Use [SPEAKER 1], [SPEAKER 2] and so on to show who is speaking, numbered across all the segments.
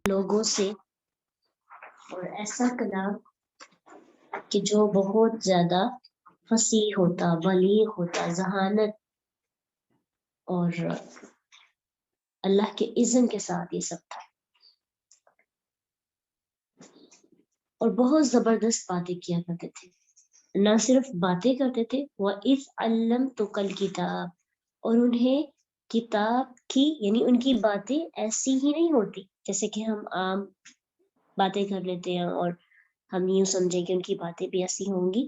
[SPEAKER 1] لوگوں سے، اور ایسا کلام کہ جو بہت زیادہ فصیح ہوتا، بلیغ ہوتا، ذہانت اور اللہ کے اذن کے ساتھ یہ سب تھا، اور بہت زبردست باتیں کیا کرتے تھے۔ نہ صرف باتیں کرتے تھے، وَإِذْ عَلَّمْتُكَ الْكِتَابَ، اور انہیں کتاب کی، یعنی ان کی باتیں ایسی ہی نہیں ہوتی جیسے کہ ہم عام باتیں کر لیتے ہیں اور ہم یوں سمجھیں کہ ان کی باتیں بھی ایسی ہوں گی۔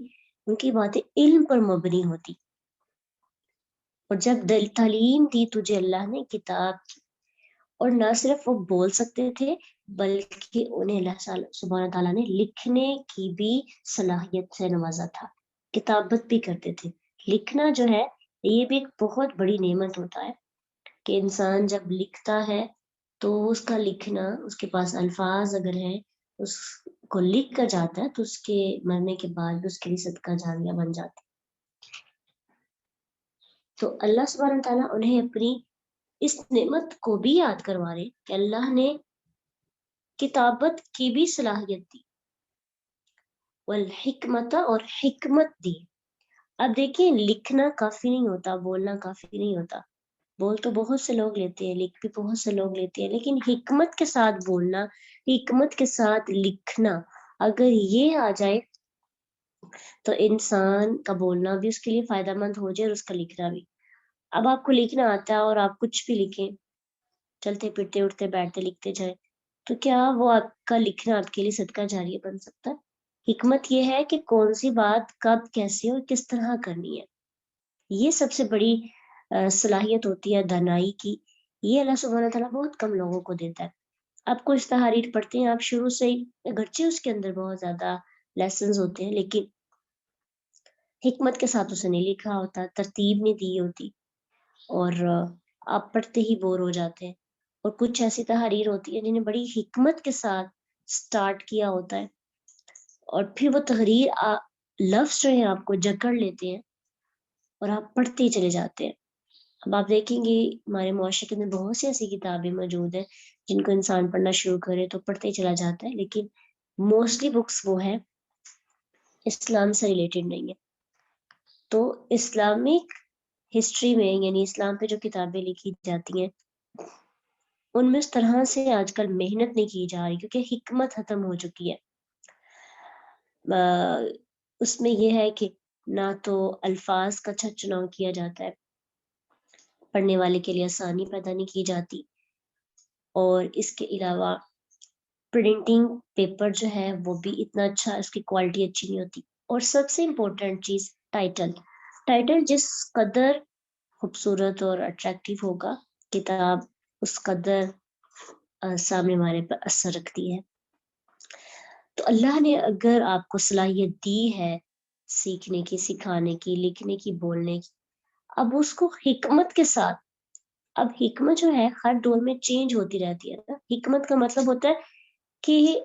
[SPEAKER 1] ان کی باتیں علم پر مبنی ہوتی، اور جب تعلیم دی تجھے اللہ نے کتاب کی، اور نہ صرف وہ بول سکتے تھے بلکہ انہیں اللہ سبحانہ تعالیٰ نے لکھنے کی بھی صلاحیت سے نوازا تھا، کتابت بھی کرتے تھے۔ لکھنا جو ہے یہ بھی ایک بہت بڑی نعمت ہوتا ہے کہ انسان جب لکھتا ہے تو اس کا لکھنا، اس کے پاس الفاظ اگر ہیں، اس کو لکھ کر جاتا ہے تو اس کے مرنے کے بعد بھی اس کے لیے صدقہ جاریہ بن جاتا ہے۔ تو اللہ سبحانہ تعالیٰ انہیں اپنی اس نعمت کو بھی یاد کروا رہے کہ اللہ نے کتابت کی بھی صلاحیت دی، والحکمت، اور حکمت دی۔ اب دیکھیں، لکھنا کافی نہیں ہوتا، بولنا کافی نہیں ہوتا، بول تو بہت سے لوگ لیتے ہیں، لکھ بھی بہت سے لوگ لیتے ہیں، لیکن حکمت کے ساتھ بولنا، حکمت کے ساتھ لکھنا اگر یہ آ جائے تو انسان کا بولنا بھی اس کے لیے فائدہ مند ہو جائے اور اس کا لکھنا بھی۔ اب آپ کو لکھنا آتا ہے اور آپ کچھ بھی لکھیں، چلتے پھرتے اٹھتے بیٹھتے لکھتے جائیں، تو کیا وہ آپ کا لکھنا آپ کے لیے صدقہ جاریہ بن سکتا ہے؟ حکمت یہ ہے کہ کون سی بات کب کیسے اور کس طرح کرنی ہے، یہ سب سے بڑی صلاحیت ہوتی ہے دانائی کی۔ یہ اللہ سبحانہ تعالیٰ بہت کم لوگوں کو دیتا ہے۔ آپ کو اس تحریر پڑھتے ہیں آپ شروع سے ہی، اگرچہ اس کے اندر بہت زیادہ لیسنز ہوتے ہیں لیکن حکمت کے ساتھ اسے نہیں لکھا ہوتا، ترتیب نہیں دی ہوتی، اور آپ پڑھتے ہی بور ہو جاتے ہیں۔ اور کچھ ایسی تحریر ہوتی ہے جنہیں بڑی حکمت کے ساتھ سٹارٹ کیا ہوتا ہے، اور پھر وہ تحریر لفظ جو ہیں آپ کو جکڑ لیتے ہیں اور آپ پڑھتے ہی چلے جاتے ہیں۔ اب آپ دیکھیں گے ہمارے معاشرے کے اندر بہت سی ایسی کتابیں موجود ہیں جن کو انسان پڑھنا شروع کرے تو پڑھتے ہی چلا جاتا ہے، لیکن موسٹلی بکس وہ ہیں اسلام سے ریلیٹڈ نہیں ہے۔ تو اسلامک ہسٹری میں، یعنی اسلام پہ جو کتابیں لکھی جاتی ہیں ان میں اس طرح سے آج کل محنت نہیں کی جا رہی کیونکہ حکمت ختم ہو چکی ہے۔ اس میں یہ ہے کہ نہ تو الفاظ کا اچھا چناؤ کیا جاتا ہے، پڑھنے والے کے لیے آسانی پیدا نہیں کی جاتی، اور اس کے علاوہ پرنٹنگ پیپر جو ہے وہ بھی اتنا اچھا، اس کی کوالٹی اچھی نہیں ہوتی۔ اور سب سے امپورٹنٹ چیز ٹائٹل جس قدر خوبصورت اور اٹریکٹیو ہوگا کتاب اس قدر سامنے والے پر اثر رکھتی ہے۔ تو اللہ نے اگر آپ کو صلاحیت دی ہے سیکھنے کی، سکھانے کی، لکھنے کی، بولنے کی، اب اس کو حکمت کے ساتھ، اب حکمت جو ہے ہر دور میں چینج ہوتی رہتی ہے نا۔ حکمت کا مطلب ہوتا ہے کہ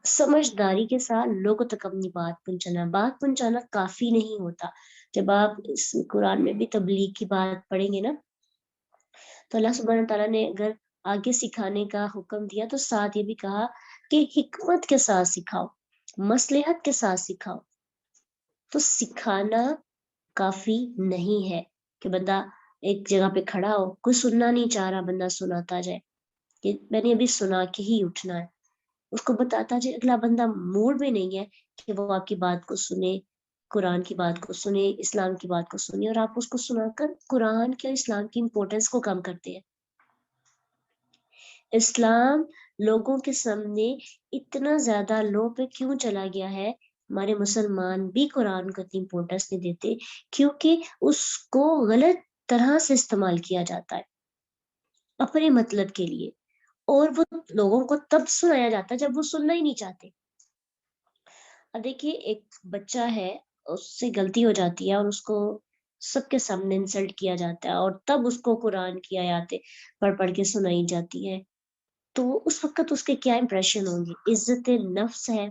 [SPEAKER 1] سمجھداری کے ساتھ لوگوں تک اپنی بات پہنچانا۔ بات پہنچانا کافی نہیں ہوتا۔ جب آپ اس قرآن میں بھی تبلیغ کی بات پڑھیں گے نا تو اللہ سبحانہ تعالیٰ نے اگر آگے سکھانے کا حکم دیا تو ساتھ یہ بھی کہا کہ حکمت کے ساتھ سکھاؤ، مصلحت کے ساتھ سکھاؤ۔ تو سکھانا کافی نہیں ہے کہ بندہ ایک جگہ پہ کھڑا ہو، کوئی سننا نہیں چاہ رہا، بندہ سناتا جائے کہ میں نے ابھی سنا کے ہی اٹھنا ہے، اس کو بتاتا جائے۔ اگلا بندہ موڈ میں نہیں ہے کہ وہ آپ کی بات کو سنے، قرآن کی بات کو سنے، اسلام کی بات کو سنے، اور آپ اس کو سنا کر قرآن کے اسلام کی امپورٹنس کو کم کرتے ہیں۔ اسلام لوگوں کے سامنے اتنا زیادہ لو پہ کیوں چلا گیا ہے؟ ہمارے مسلمان بھی قرآن کو اتنی امپورٹنس نہیں دیتے کیونکہ اس کو غلط طرح سے استعمال کیا جاتا ہے اپنے مطلب کے لیے، اور وہ لوگوں کو تب سنایا جاتا ہے جب وہ سننا ہی نہیں چاہتے۔ اب دیکھیے ایک بچہ ہے، اس سے غلطی ہو جاتی ہے اور اس کو سب کے سامنے انسلٹ کیا جاتا ہے، اور تب اس کو قرآن کی آیاتیں پڑھ پڑھ کے سنائی جاتی ہے، تو اس وقت اس کے کیا امپریشن ہوں گے؟ عزت نفس ہے،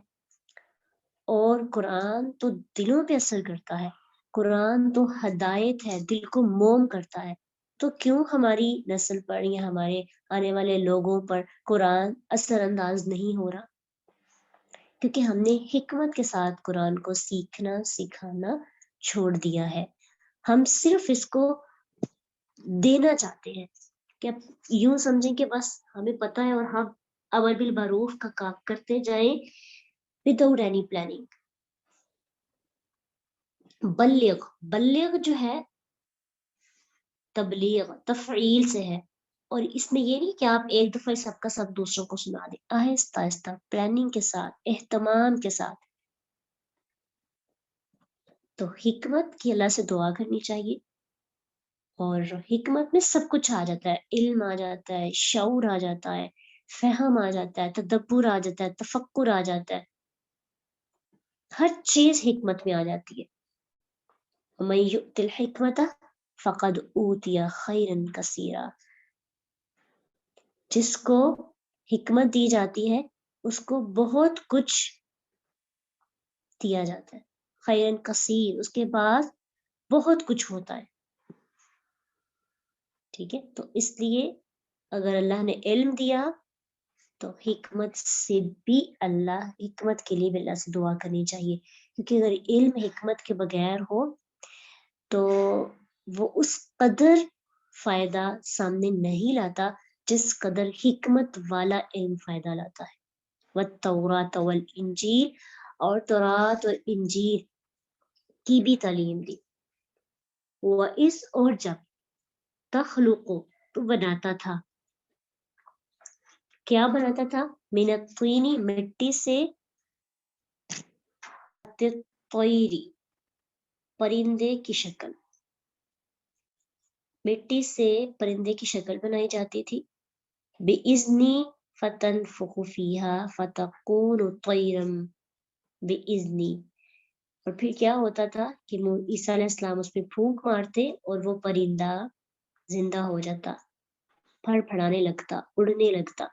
[SPEAKER 1] اور قرآن تو دلوں پہ اثر کرتا ہے، قرآن تو ہدایت ہے، دل کو موم کرتا ہے۔ تو کیوں ہماری نسل پر یا ہمارے آنے والے لوگوں پر قرآن اثر انداز نہیں ہو رہا؟ کیونکہ ہم نے حکمت کے ساتھ قرآن کو سیکھنا سکھانا چھوڑ دیا ہے. ہم صرف اس کو دینا چاہتے ہیں کہ اب یوں سمجھیں کہ بس ہمیں پتہ ہے اور ہم امر بالمعروف کا کام کرتے جائیں وداؤٹ اینی پلاننگ. بلغ جو ہے تبلیغ تفعیل سے ہے، اور اس میں یہ نہیں کہ آپ ایک دفعہ سب کا سب دوسروں کو سنا دیں، آہستہ آہستہ پلاننگ کے ساتھ اہتمام کے ساتھ. تو حکمت کی اللہ سے دعا کرنی چاہیے، اور حکمت میں سب کچھ آ جاتا ہے، علم آ جاتا ہے، شعور آ جاتا ہے، فہم آ جاتا ہے، تدبر آ جاتا ہے، تفکر آ جاتا ہے، ہر چیز حکمت میں آ جاتی ہے. وَمَن يُؤْتِ الْحِكْمَةَ فَقَدْ أُوتِيَ خَيْرًا كَثِيرًا. جس کو حکمت دی جاتی ہے اس کو بہت کچھ دیا جاتا ہے، خیرن کثیر، اس کے بعد بہت کچھ ہوتا ہے. ٹھیک ہے، تو اس لیے اگر اللہ نے علم دیا تو حکمت سے بھی حکمت کے لیے بھی اللہ سے دعا کرنی چاہیے، کیونکہ اگر علم حکمت کے بغیر ہو تو وہ اس قدر فائدہ سامنے نہیں لاتا جس قدر حکمت والا علم فائدہ لاتا ہے. والتوراۃ والانجیل، اور تورات اور انجیل کی بھی تعلیم دی. وَإِذْ، اور جب، تخلق، تو بناتا تھا، کیا بناتا تھا؟ من الطین، مٹی سے، الطیری، پرندے کی شکل، مٹی سے پرندے کی شکل بنائی جاتی تھی. بِإِذْنِی فَتَنْفُخُ فِیہا فَتَکُونُ طَیْرًا بِإِذْنِی. اور پھر کیا ہوتا تھا کہ عیسیٰ علیہ السلام اس پہ پھونک مارتے اور وہ پرندہ زندہ ہو جاتا، پھڑ پھڑانے لگتا، اڑنے لگتا،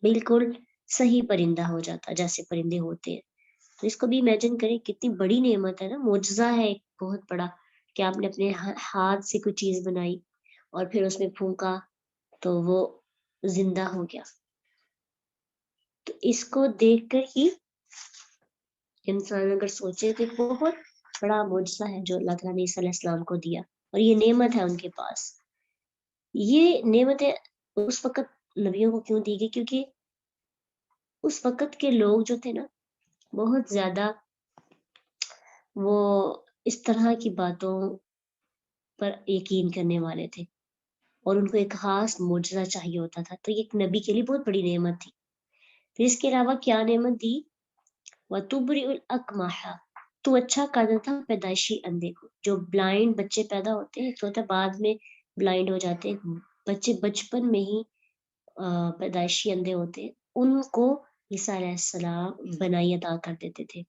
[SPEAKER 1] بالکل صحیح پرندہ ہو جاتا جیسے پرندے ہوتے ہیں. تو اس کو بھی امیجن کریں، کتنی بڑی نعمت ہے نا، معجزہ ہے ایک بہت بڑا، کہ آپ نے اپنے ہاتھ سے کوئی چیز بنائی اور پھر اس میں پھونکا تو وہ زندہ ہو گیا. تو اس کو دیکھ کر ہی انسان اگر سوچے تو ایک بہت بڑا معجزہ ہے جو اللہ تعالیٰ نے عیسیٰ علیہ السلام کو دیا، اور یہ نعمت ہے ان کے پاس. یہ نعمتیں اس وقت نبیوں کو کیوں دی گئی؟ کیونکہ اس وقت کے لوگ جو تھے نا بہت زیادہ وہ اس طرح کی باتوں پر یقین کرنے والے تھے، اور ان کو ایک خاص معجزہ چاہیے ہوتا تھا. تو یہ ایک نبی کے لیے بہت بڑی نعمت تھی. پھر اس کے علاوہ کیا نعمت دی؟ وَتُبْرِئُ الْأَكْمَحَ، تو اچھا کرتا تھا پیدائشی اندھے کو. جو بلائنڈ بچے پیدا ہوتے ہیں تو بعد میں بلائنڈ ہو جاتے ہیں بچے، بچپن میں ہی پیدائشی اندھے ہوتے ہیں، ان کو عیسیٰ علیہ السلام بنائی عطا کر دیتے تھے.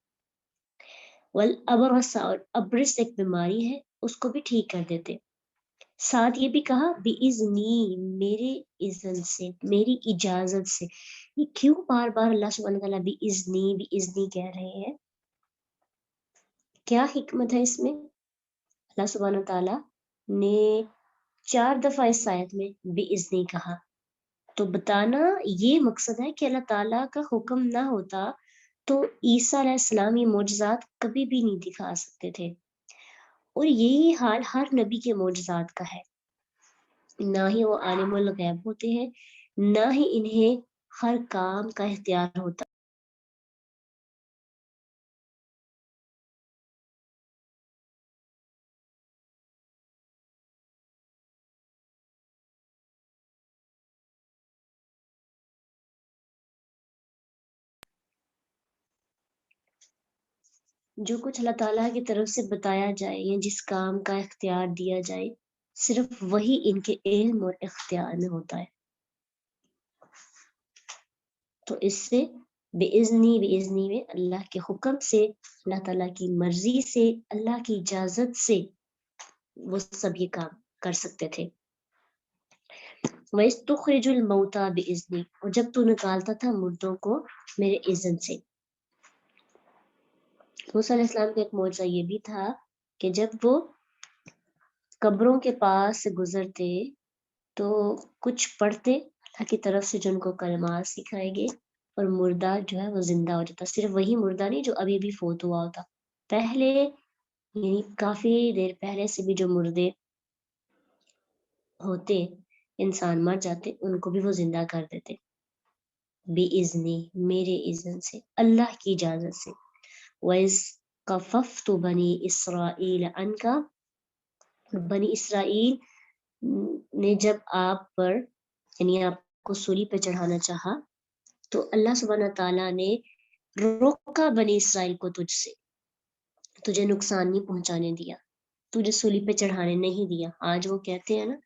[SPEAKER 1] والابرص، اور ابرص ایک بیماری ہے، اس کو بھی ٹھیک کر دیتے. ساتھ یہ بھی کہا بِإِذْنِی، میرے اذن سے، میری اجازت سے. یہ کیوں بار بار اللہ سبحانہ تعالیٰ بِإِذْنِی بِإِذْنِی کہہ رہے ہیں؟ کیا حکمت ہے اس میں؟ اللہ سبحانہ تعالیٰ نے 4 دفعہ اس آیت میں بِإِذْنِی کہا، تو بتانا یہ مقصد ہے کہ اللہ تعالیٰ کا حکم نہ ہوتا تو عیسیٰ علیہ السلام یہ معجزات کبھی بھی نہیں دکھا سکتے تھے. اور یہی حال ہر نبی کے معجزات کا ہے، نہ ہی وہ عالم الغیب ہوتے ہیں، نہ ہی انہیں ہر کام کا اختیار ہوتا. جو کچھ اللہ تعالیٰ کی طرف سے بتایا جائے یا جس کام کا اختیار دیا جائے صرف وہی ان کے علم اور اختیار میں ہوتا ہے. تو اس سے بِإِذْنِی میں اللہ کے حکم سے، اللہ تعالیٰ کی مرضی سے، اللہ کی اجازت سے وہ سب یہ کام کر سکتے تھے. وَإِسْتُخْرِجُ الْمَوْتَى بِإِذْنِی، اور جب تو نکالتا تھا مردوں کو میرے اذن سے. موسیٰ علیہ السلام کا ایک معجزہ یہ بھی تھا کہ جب وہ قبروں کے پاس سے گزرتے تو کچھ پڑھتے اللہ کی طرف سے جو ان کو کلمات سکھائے گئے، اور مردہ جو ہے وہ زندہ ہو جاتا. صرف وہی مردہ نہیں جو ابھی بھی فوت ہوا ہوتا، پہلے یعنی کافی دیر پہلے سے بھی جو مردے ہوتے، انسان مر جاتے، ان کو بھی وہ زندہ کر دیتے بِإِذْنِهِ، میرے اذن سے، اللہ کی اجازت سے. وَإِذْ كَفَّفْتُ بَنِي إِسْرَائِيلَ عَنْكَ، بنی اسرائیل نے جب آپ پر یعنی آپ کو سولی پہ چڑھانا چاہا تو اللہ سبحانہ تعالیٰ نے روکا بنی اسرائیل کو تجھ سے، تجھے نقصان نہیں پہنچانے دیا، تجھے سولی پہ چڑھانے نہیں دیا. آج وہ کہتے ہیں نا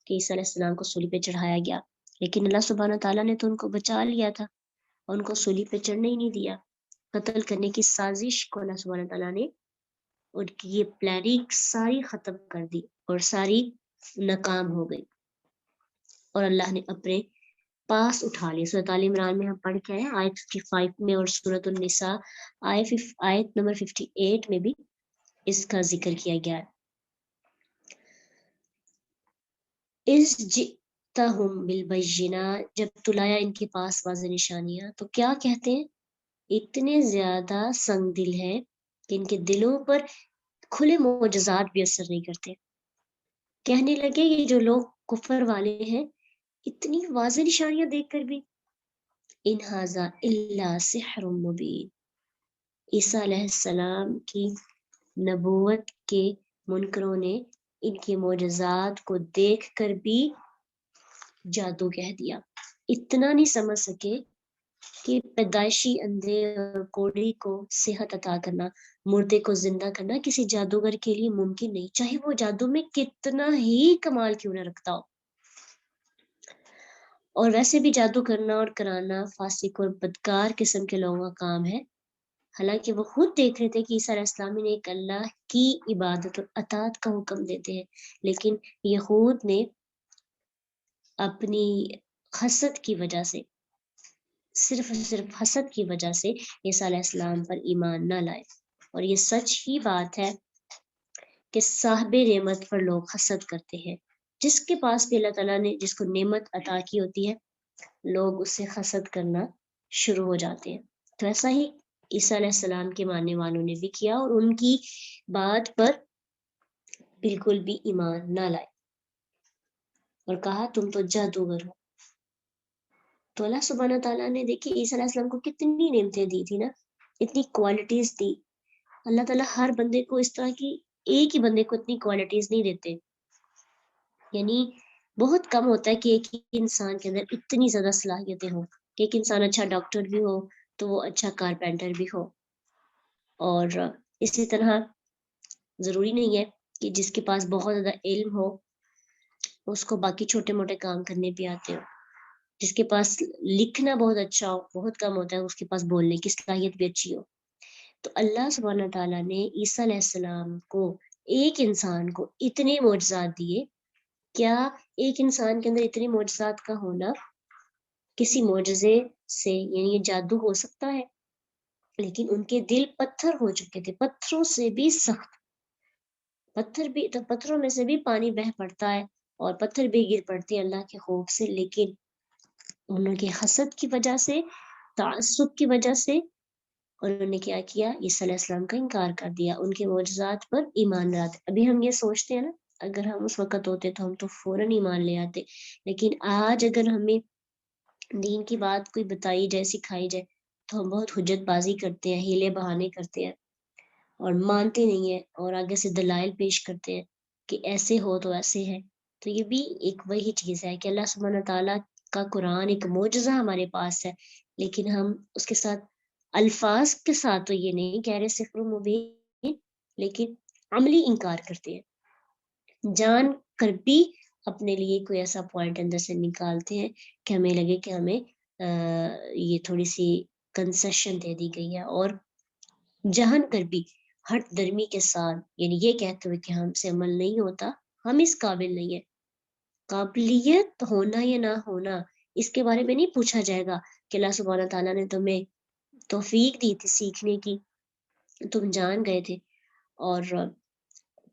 [SPEAKER 1] کہ عیسیٰ علیہ السلام کو سولی پہ چڑھایا گیا، لیکن اللہ سبحانہ تعالیٰ نے تو ان کو بچا لیا تھا، ان کو سولی پہ چڑھنے ہی نہیں دیا. قتل کرنے کی سازش کو اللہ سبحانہ تعالیٰ نے ان کی یہ پلاننگ ساری ختم کر دی اور ساری ناکام ہو گئی، اور اللہ نے اپنے پاس اٹھا لیا. سورۃ آل عمران میں ہم پڑھ کے آئے آیت 55 میں، اور سورۃ النساء آیت نمبر 58 میں بھی اس کا ذکر کیا گیا ہے. اس جئتہم بالبینات، جب تو لایا ان کے پاس واضح نشانیاں، تو کیا کہتے ہیں؟ اتنے زیادہ سنگ دل ہے کہ ان کے دلوں پر کھلے معجزات بھی اثر نہیں کرتے. کہنے لگے یہ جو لوگ کفر والے ہیں، اتنی واضح نشانیاں دیکھ کر بھی ان ھذا الا سحر مبین. عیسیٰ علیہ السلام کی نبوت کے منکروں نے ان کے معجزات کو دیکھ کر بھی جادو کہہ دیا. اتنا نہیں سمجھ سکے کہ پیدائشی اندھے اور کوڑی کو صحت عطا کرنا، مردے کو زندہ کرنا کسی جادوگر کے لیے ممکن نہیں، چاہے وہ جادو میں کتنا ہی کمال کیوں نہ رکھتا ہو. اور ویسے بھی جادو کرنا اور کرانا فاسق اور بدکار قسم کے لوگوں کا کام ہے. حالانکہ وہ خود دیکھ رہے تھے کہ عیسیٰ علیہ السلام نے ایک اللہ کی عبادت اور اطاعت کا حکم دیتے ہیں، لیکن یہود نے اپنی حسد کی وجہ سے، صرف حسد کی وجہ سے عیسیٰ علیہ السلام پر ایمان نہ لائے. اور یہ سچ ہی بات ہے کہ صاحب نعمت پر لوگ حسد کرتے ہیں. جس کے پاس بھی اللہ تعالیٰ نے جس کو نعمت عطا کی ہوتی ہے، لوگ اس سے حسد کرنا شروع ہو جاتے ہیں. تو ایسا ہی عیسیٰ علیہ السلام کے ماننے والوں نے بھی کیا، اور ان کی بات پر بالکل بھی ایمان نہ لائے اور کہا تم تو جادوگر ہو. تو اللہ سبحانہ تعالیٰ نے دیکھی عیسیٰ علیہ السلام کو کتنی نعمتیں دی تھی نا، اتنی کوالٹیز دی. اللہ تعالیٰ ہر بندے کو اس طرح کی، ایک ہی بندے کو اتنی کوالٹیز نہیں دیتے. یعنی بہت کم ہوتا ہے کہ ایک ہی انسان کے اندر اتنی زیادہ صلاحیتیں ہوں کہ ایک انسان اچھا ڈاکٹر بھی ہو تو وہ اچھا کارپینٹر بھی ہو. اور اسی طرح ضروری نہیں ہے کہ جس کے پاس بہت زیادہ علم ہو اس کو باقی چھوٹے موٹے کام کرنے بھی آتے ہو. جس کے پاس لکھنا بہت اچھا ہو، بہت کم ہوتا ہے اس کے پاس بولنے کی صلاحیت بھی اچھی ہو. تو اللہ سبحانہ تعالیٰ نے عیسیٰ علیہ السلام کو، ایک انسان کو اتنے معجزات دیے. کیا ایک انسان کے اندر اتنے معجزات کا ہونا کسی معجزے سے یعنی یہ جادو ہو سکتا ہے؟ لیکن ان کے دل پتھر ہو چکے تھے، پتھروں سے بھی سخت. پتھروں میں سے بھی پانی بہہ پڑتا ہے اور پتھر بھی گر پڑتے ہیں اللہ کے خوف سے. لیکن انہوں کے حسد کی وجہ سے، تعصب کی وجہ سے انہوں نے کیا کیا؟ عیسیٰ علیہ السلام کا انکار کر دیا، ان کے معجزات پر ایمان لاتے. ابھی ہم یہ سوچتے ہیں نا، اگر ہم اس وقت ہوتے تو ہم تو فوراً ایمان لے آتے. لیکن آج اگر ہمیں دین کی بات کوئی بتائی جائے، سکھائی جائے، تو ہم بہت حجت بازی کرتے ہیں، ہیلے بہانے کرتے ہیں اور مانتے نہیں ہیں، اور آگے سے دلائل پیش کرتے ہیں کہ ایسے ہو تو ایسے ہے. تو یہ بھی ایک وہی چیز ہے کہ اللہ سبحانہ تعالیٰ کا قرآن ایک معجزہ ہمارے پاس ہے، لیکن ہم اس کے ساتھ الفاظ کے ساتھ تو یہ نہیں کہہ رہے سحر مبین، لیکن عملی انکار کرتے ہیں. جان کر بھی اپنے لیے کوئی ایسا پوائنٹ اندر سے نکالتے ہیں کہ ہمیں لگے کہ ہمیں یہ تھوڑی سی کنسیشن دے دی گئی ہے، اور جہن کر بھی ہٹ درمی کے ساتھ یعنی یہ کہتے ہوئے کہ ہم سے عمل نہیں ہوتا، ہم اس قابل نہیں ہے. قابلیت ہونا یا نہ ہونا اس کے بارے میں نہیں پوچھا جائے گا کہ اللہ سبحانہ تعالیٰ نے تمہیں توفیق دی تھی سیکھنے کی، تم جان گئے تھے اور